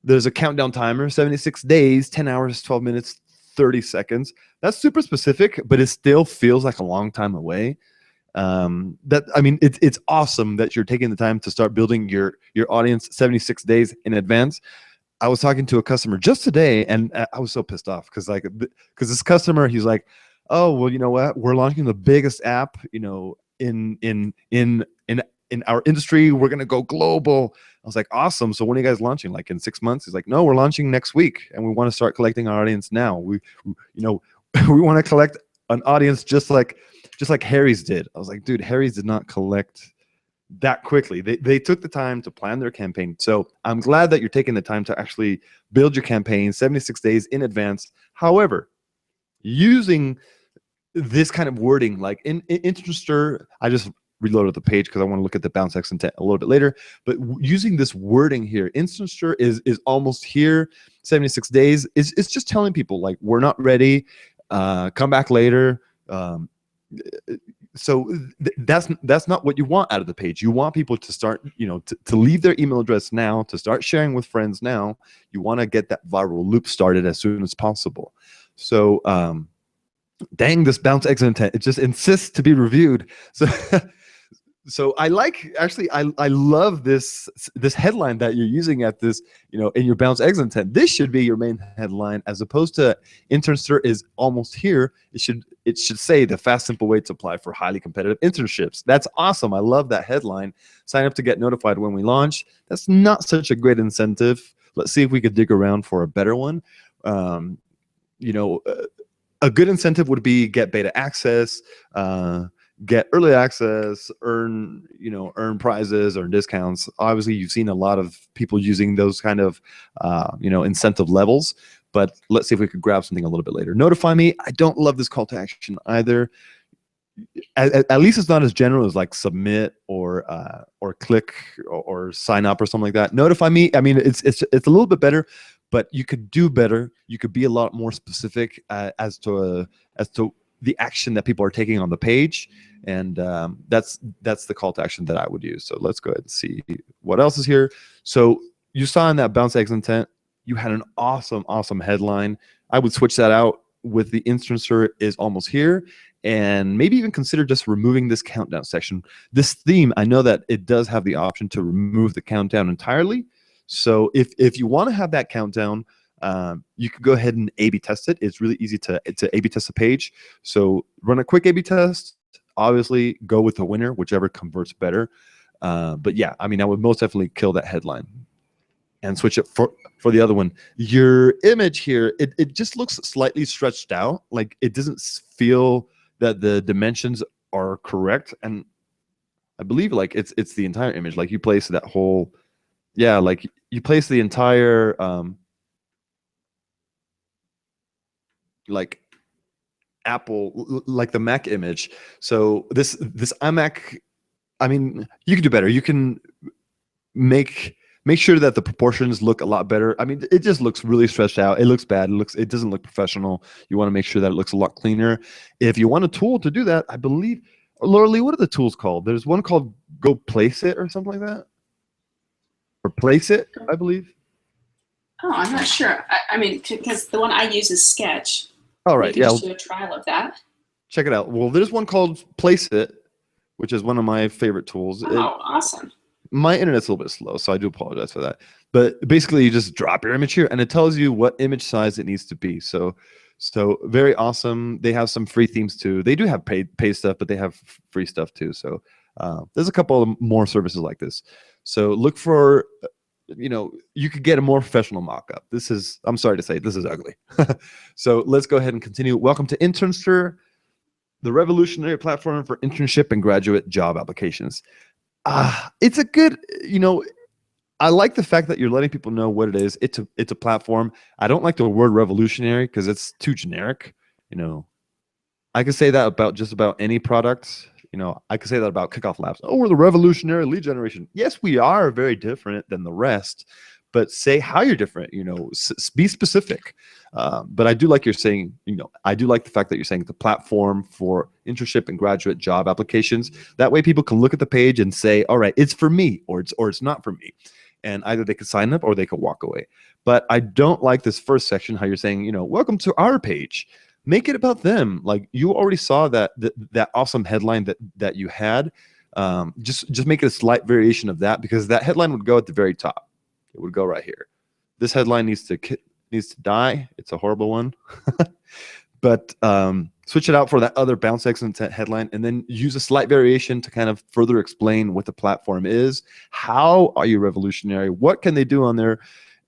there's a countdown timer, 76 days, 10 hours, 12 minutes, 30 seconds. That's super specific, but it still feels like a long time away. It's awesome that you're taking the time to start building your audience 76 days in advance. I was talking to a customer just today, and I was so pissed off because this customer, he's like, oh, well, you know what? We're launching the biggest app, in our industry. We're gonna go global. I was like, awesome. So when are you guys launching? Like in 6 months? He's like, no, we're launching next week, and we want to start collecting our audience now. We want to collect an audience just like Harry's did. I was like, dude, Harry's did not collect that quickly. They took the time to plan their campaign. So I'm glad that you're taking the time to actually build your campaign 76 days in advance. However, using this kind of wording, like in Internster, I just reloaded the page because I want to look at the bounce X intent a little bit later. But using this wording here, Internster is almost here, 76 days. It's just telling people, like, we're not ready. Come back later. So that's not what you want out of the page. You want people to start, to leave their email address now, to start sharing with friends now. You want to get that viral loop started as soon as possible. So dang, this bounce exit intent, it just insists to be reviewed. So I love this headline that you're using at this, in your bounce exit intent. This should be your main headline, as opposed to Internster is almost here. It should say the fast, simple way to apply for highly competitive internships. That's awesome. I love that headline. Sign up to get notified when we launch. That's not such a great incentive. Let's see if we could dig around for a better one. A good incentive would be get beta access, get early access, earn prizes, earn discounts. Obviously, you've seen a lot of people using those kind of incentive levels. But let's see if we could grab something a little bit later. Notify me. I don't love this call to action either. At least it's not as general as like submit or click or sign up or something like that. Notify me. It's a little bit better, but you could do better. You could be a lot more specific as to the action that people are taking on the page, and that's the call to action that I would use. So let's go ahead and see what else is here. So you saw in that bounce exit intent, you had an awesome headline. I would switch that out with the Internster is almost here, and maybe even consider just removing this countdown section. This theme, I know that it does have the option to remove the countdown entirely. So if you want to have that countdown, you could go ahead and A/B test it. It's really easy to A/B test a page. So run a quick A/B test. Obviously, go with the winner, whichever converts better. But yeah, I would most definitely kill that headline and switch it for the other one. Your image here, it just looks slightly stretched out. Like, it doesn't feel that the dimensions are correct. And I believe like it's the entire image. Like, you place that whole, yeah, like you place the entire like Apple, like the Mac image. So this iMac, I mean, you can do better. You can make sure that the proportions look a lot better. I mean, it just looks really stretched out. It looks bad. It doesn't look professional. You want to make sure that it looks a lot cleaner. If you want a tool to do that, I believe, Laura Lee, what are the tools called? There's one called Go Place It or something like that, or Place It, I believe.
Oh, I'm not sure. I mean, because the one I use is Sketch.
All right,
You
yeah.
can just do a trial of that.
Check it out. Well, there's one called Place It, which is one of my favorite tools.
Oh, awesome.
My internet's a little bit slow, so I do apologize for that. But basically, you just drop your image here, and it tells you what image size it needs to be. So very awesome. They have some free themes too. They do have paid stuff, but they have free stuff too. So there's a couple of more services like this. So look for, you could get a more professional mock-up. I'm sorry to say, this is ugly. So let's go ahead and continue. Welcome to Internster, the revolutionary platform for internship and graduate job applications. It's a good, I like the fact that you're letting people know what it is. It's a platform. I don't like the word revolutionary because it's too generic. I could say that about just about any product. I could say that about KickoffLabs. Oh, we're the revolutionary lead generation. Yes, we are very different than the rest, but say how you're different. Be specific. But I do like you're saying. I do like the fact that you're saying the platform for internship and graduate job applications. That way, people can look at the page and say, "All right, it's for me," or it's not for me. And either they could sign up or they could walk away. But I don't like this first section, how you're saying, welcome to our page. Make it about them. Like you already saw that awesome headline that you had. Just make it a slight variation of that, because that headline would go at the very top. It would go right here. This headline needs to die. It's a horrible one. But switch it out for that other bounce accent headline, and then use a slight variation to kind of further explain what the platform is. How are you revolutionary? What can they do on there?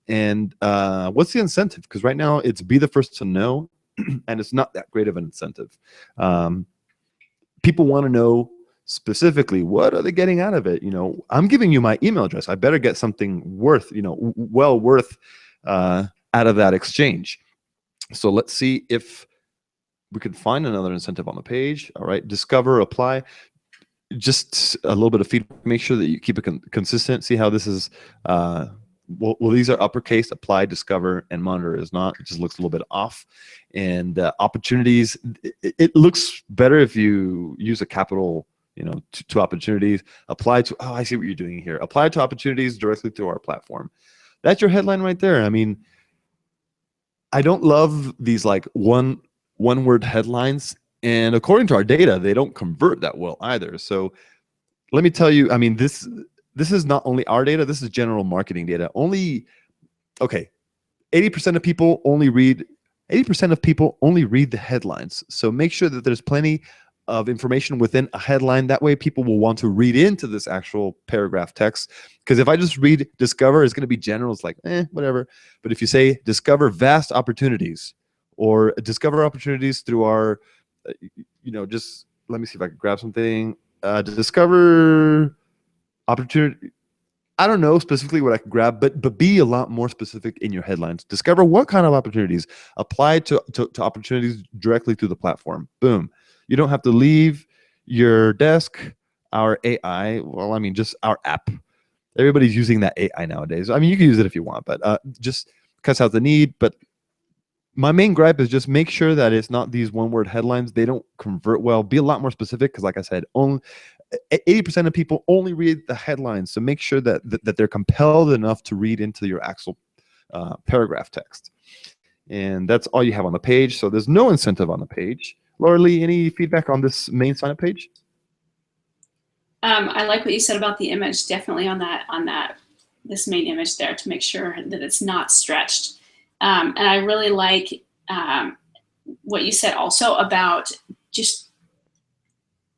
And what's the incentive? Because right now it's be the first to know, and it's not that great of an incentive. People want to know specifically, what are they getting out of it? I'm giving you my email address. I better get something worth, well worth out of that exchange. So let's see if we can find another incentive on the page. All right, discover, apply. Just a little bit of feedback. Make sure that you keep it consistent. See how this is. Well, these are uppercase. Apply, discover, and monitor is not. It just looks a little bit off. And opportunities. It looks better if you use a capital. To opportunities. Apply to. Oh, I see what you're doing here. Apply to opportunities directly to our platform. That's your headline right there. I mean, I don't love these like one-word headlines, and according to our data, they don't convert that well either. So let me tell you, I mean, this is not only our data, this is general marketing data. 80% of people only read the headlines. So make sure that there's plenty of information within a headline. That way people will want to read into this actual paragraph text. Because if I just read discover, it's going to be general. It's like, whatever. But if you say discover vast opportunities, or discover opportunities through our, just let me see if I can grab something. Discover opportunity. I don't know specifically what I can grab, but be a lot more specific in your headlines. Discover what kind of opportunities. Apply to opportunities directly through the platform. Boom. You don't have to leave your desk. Our AI, well, I mean, just our app. Everybody's using that AI nowadays. I mean, you can use it if you want, but just cuts out the need. But my main gripe is just make sure that it's not these one-word headlines. They don't convert well. Be a lot more specific, because like I said, only 80% of people only read the headlines. So make sure that they're compelled enough to read into your actual paragraph text. And that's all you have on the page. So there's no incentive on the page. Laura Lee, any feedback on this main sign-up page?
I like what you said about the image. Definitely on this main image there, to make sure that it's not stretched. And I really like what you said also about just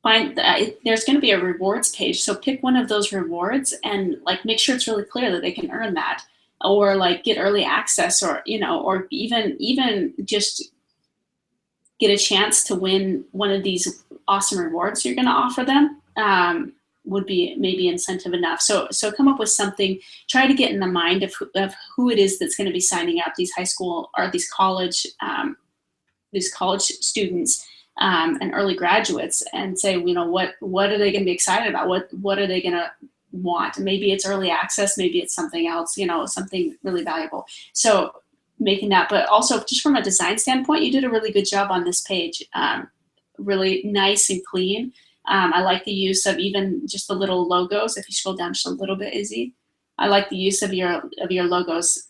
find that there's going to be a rewards page. So pick one of those rewards and like make sure it's really clear that they can earn that, or like get early access, or or even just get a chance to win one of these awesome rewards you're going to offer them. would be maybe incentive enough. So come up with something. Try to get in the mind of who it is that's going to be signing up. These high school or these college students and early graduates, and say, what are they going to be excited about? What are they going to want? Maybe it's early access. Maybe it's something else. Something really valuable. So making that, but also just from a design standpoint, you did a really good job on this page. Really nice and clean. I like the use of even just the little logos. If you scroll down just a little bit, Izzy, I like the use of your logos.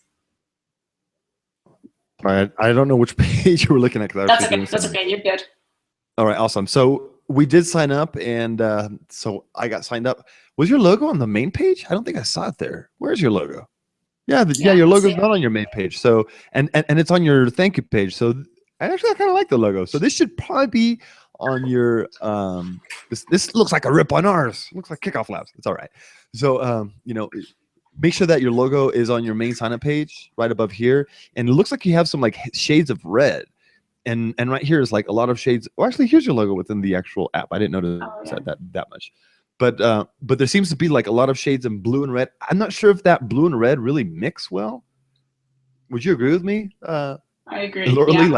All right, I don't know which page you were looking at.
That's okay. That's okay. You're good.
All right, awesome. So we did sign up, and so I got signed up. Was your logo on the main page? I don't think I saw it there. Where's your logo? Yeah, your logo's not on your main page. So and it's on your thank you page. So I kind of like the logo. So this should probably be on your this looks like a rip on ours. It looks like Kickoff Labs. It's all right. So make sure that your logo is on your main sign up page right above here, and it looks like you have some like shades of red. And right here is like a lot of shades. Well, actually, here's your logo within the actual app. I didn't notice that much. But there seems to be like a lot of shades in blue and red. I'm not sure if that blue and red really mix well. Would you agree with me?
I agree.
Literally,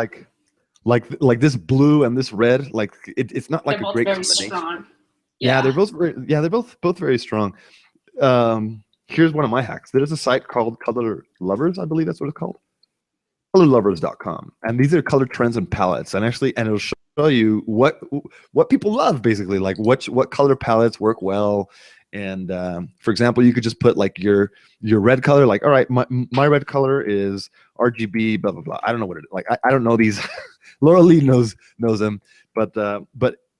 like this blue and this red, like it's not like
they're
a great
very
combination.
Strong.
Yeah, they're both very strong. Here's one of my hacks. There's a site called Color Lovers, I believe that's what it's called. ColorLovers.com, and these are color trends and palettes, and it'll show you what people love, basically, like what color palettes work well. And for example, you could just put like your red color, like, all right, my red color is RGB, blah blah blah. I don't know what it is. Like I don't know these. Laura Lee knows them, but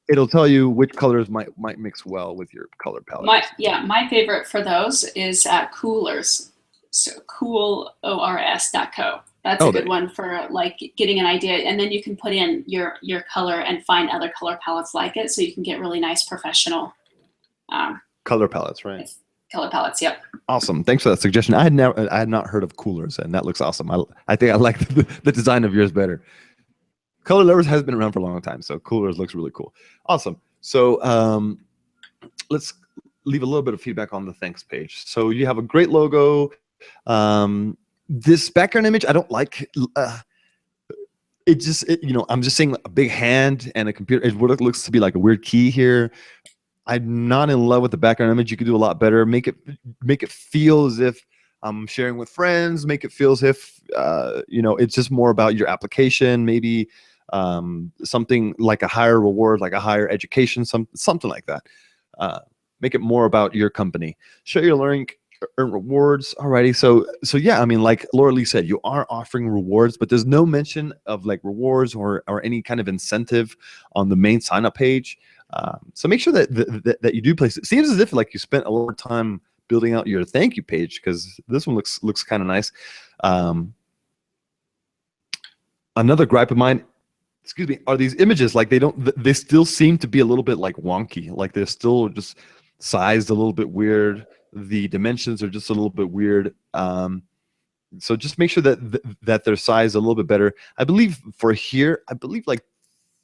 it'll tell you which colors might mix well with your color palette.
My favorite for those is Coolors. So coolors.co. That's a good one for like getting an idea, and then you can put in your color and find other color palettes like it, so you can get really nice professional
color palettes, right?
Color palettes, yep.
Awesome. Thanks for that suggestion. I had not heard of Coolors, and that looks awesome. I think I like the design of yours better. Color Lovers has been around for a long time, so Coolors looks really cool. Awesome. So let's leave a little bit of feedback on the thanks page. So you have a great logo. This background image, I don't like. I'm just seeing a big hand and a computer. It looks to be like a weird key here. I'm not in love with the background image. You could do a lot better. Make it feel as if I'm sharing with friends. Make it feel as if it's just more about your application. Maybe something like a higher reward, like a higher education, something like that. Make it more about your company. Show your learning, earn rewards. Alrighty, so yeah, I mean, like Laura Lee said, you are offering rewards, but there's no mention of like rewards or any kind of incentive on the main sign up page. So make sure that you do place it. Seems as if like you spent a lot of time building out your thank you page, because this one looks kind of nice. Another gripe of mine, excuse me, are these images. Like they still seem to be a little bit like wonky. Like they're still just sized a little bit weird. The dimensions are just a little bit weird. So just make sure that they're sized a little bit better. I believe for here, like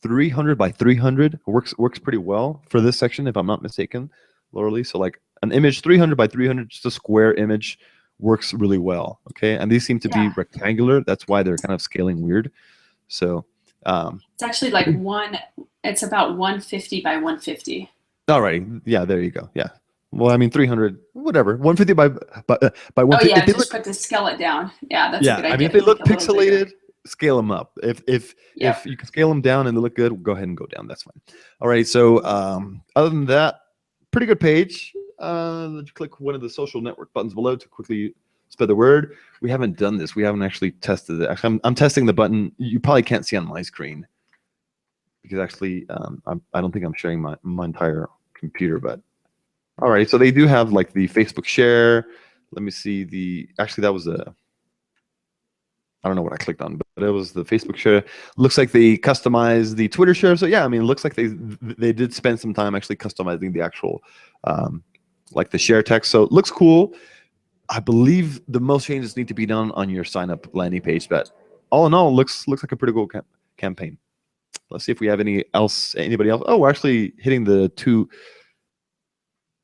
300 by 300 works pretty well for this section, if I'm not mistaken, Laura Lee. So like an image 300 by 300, just a square image, works really well. Okay, and these seem to be rectangular. That's why they're kind of scaling weird. So
it's actually like it's about 150 by 150.
All right, yeah, there you go. Yeah. Well, I mean, 300, whatever, 150 by 150.
Oh yeah, just to scale it down. Yeah, that's a good idea.
I mean, if they look pixelated, scale them up. If you can scale them down and they look good, go ahead and go down. That's fine. All right. So other than that, pretty good page. Click one of the social network buttons below to quickly spread the word. We haven't done this. We haven't actually tested it. Actually, I'm testing the button. You probably can't see on my screen because actually I don't think I'm sharing my entire computer, but. All right, so they do have like the Facebook share. Let me see actually that was I don't know what I clicked on, but it was the Facebook share. Looks like they customized the Twitter share. So yeah, I mean, it looks like they did spend some time actually customizing the actual like the share text. So it looks cool. I believe the most changes need to be done on your sign up landing page, but all in all, looks like a pretty cool campaign. Let's see if we have anybody else. Oh, we're actually hitting the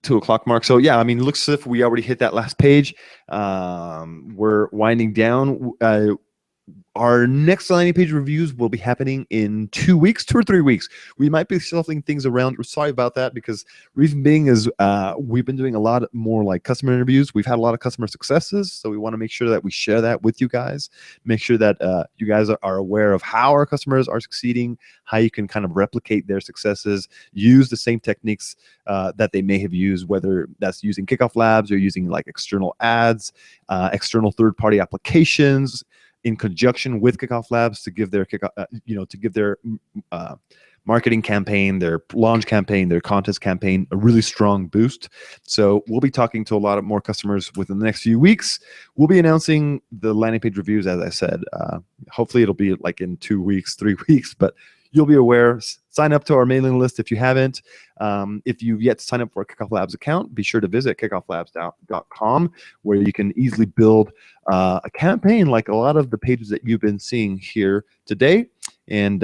2 o'clock mark. So yeah, I mean, it looks as if we already hit that last page. We're winding down. Our next landing page reviews will be happening in 2 weeks, 2 or 3 weeks. We might be shuffling things around. We're sorry about that, because reason being is we've been doing a lot more like customer interviews. We've had a lot of customer successes, so we want to make sure that we share that with you guys. Make sure that you guys are aware of how our customers are succeeding, how you can kind of replicate their successes, use the same techniques that they may have used, whether that's using KickoffLabs or using like external ads, external third-party applications, in conjunction with KickoffLabs to give their marketing campaign, their launch campaign, their contest campaign a really strong boost. So we'll be talking to a lot of more customers within the next few weeks. We'll be announcing the landing page reviews, as I said. Hopefully it'll be like in 2 weeks, 3 weeks, but you'll be aware. Sign up to our mailing list if you haven't. If you've yet to sign up for a KickoffLabs account, be sure to visit KickoffLabs.com, where you can easily build a campaign like a lot of the pages that you've been seeing here today. And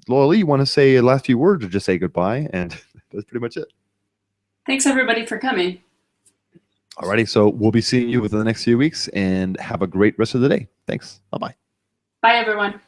Laura Lee, you want to say a last few words or just say goodbye? And that's pretty much it.
Thanks, everybody, for coming.
Alrighty, so we'll be seeing you within the next few weeks, and have a great rest of the day. Thanks. Bye-bye.
Bye, everyone.